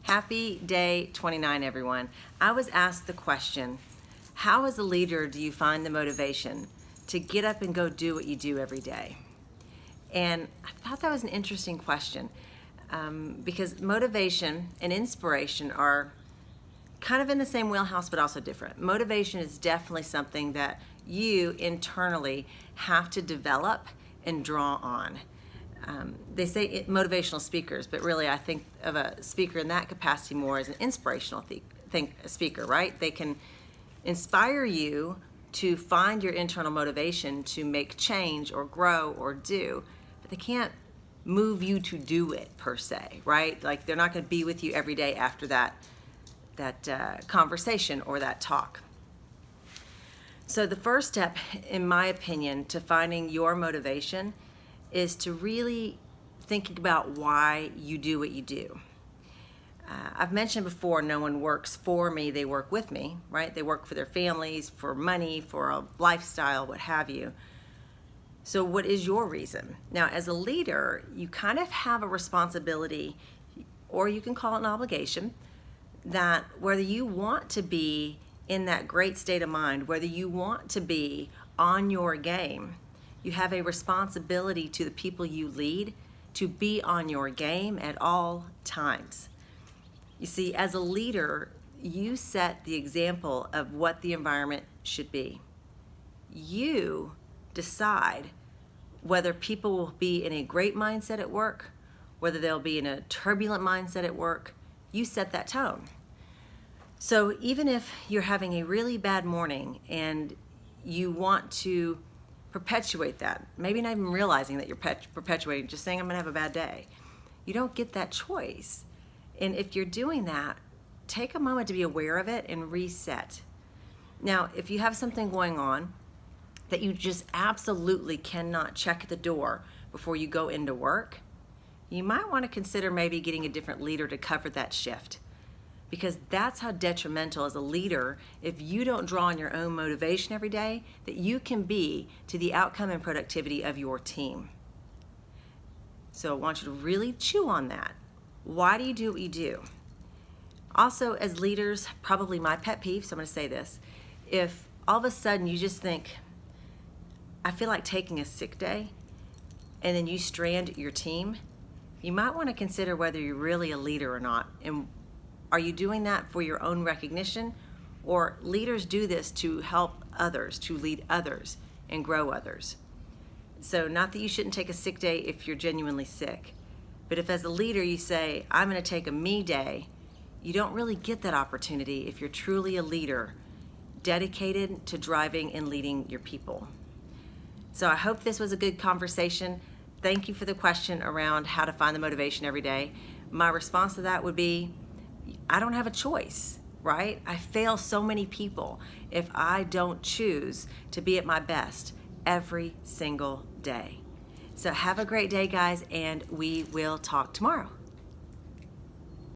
Happy day 29, everyone. I was asked the question, how as a leader do you find the motivation to get up and go do what you do every day? And I thought that was an interesting question because motivation and inspiration are kind of in the same wheelhouse, but also different. Motivation is definitely something that you internally have to develop and draw on. They say motivational speakers, but really I think of a speaker in that capacity more as an inspirational speaker, right? They can inspire you to find your internal motivation to make change or grow or do, but they can't move you to do it per se, right? Like they're not going to be with you every day after that conversation or that talk. So the first step, in my opinion, to finding your motivation is to really think about why you do what you do. I've mentioned before, no one works for me, they work with me, right? They work for their families, for money, for a lifestyle, what have you. So what is your reason? Now, as a leader, you kind of have a responsibility, or you can call it an obligation, that whether you want to be in that great state of mind, whether you want to be on your game, you have a responsibility to the people you lead to be on your game at all times. You see, as a leader, you set the example of what the environment should be. You decide whether people will be in a great mindset at work, whether they'll be in a turbulent mindset at work. You set that tone. So even if you're having a really bad morning and you want to perpetuate that, maybe not even realizing that you're perpetuating, just saying I'm gonna have a bad day, you don't get that choice. And if you're doing that, take a moment to be aware of it and reset. Now, if you have something going on that you just absolutely cannot check the door before you go into work, you might want to consider maybe getting a different leader to cover that shift, because that's how detrimental as a leader, if you don't draw on your own motivation every day, that you can be to the outcome and productivity of your team. So I want you to really chew on that. Why do you do what you do? Also, as leaders, probably my pet peeve, so I'm going to say this, if all of a sudden you just think, I feel like taking a sick day, and then you strand your team, you might want to consider whether you're really a leader or not. And are you doing that for your own recognition? Or leaders do this to help others, to lead others and grow others. So not that you shouldn't take a sick day if you're genuinely sick, but if as a leader you say, I'm going to take a me day, you don't really get that opportunity if you're truly a leader dedicated to driving and leading your people. So I hope this was a good conversation. Thank you for the question around how to find the motivation every day. My response to that would be, I don't have a choice, right? I fail so many people if I don't choose to be at my best every single day. So have a great day, guys, and we will talk tomorrow.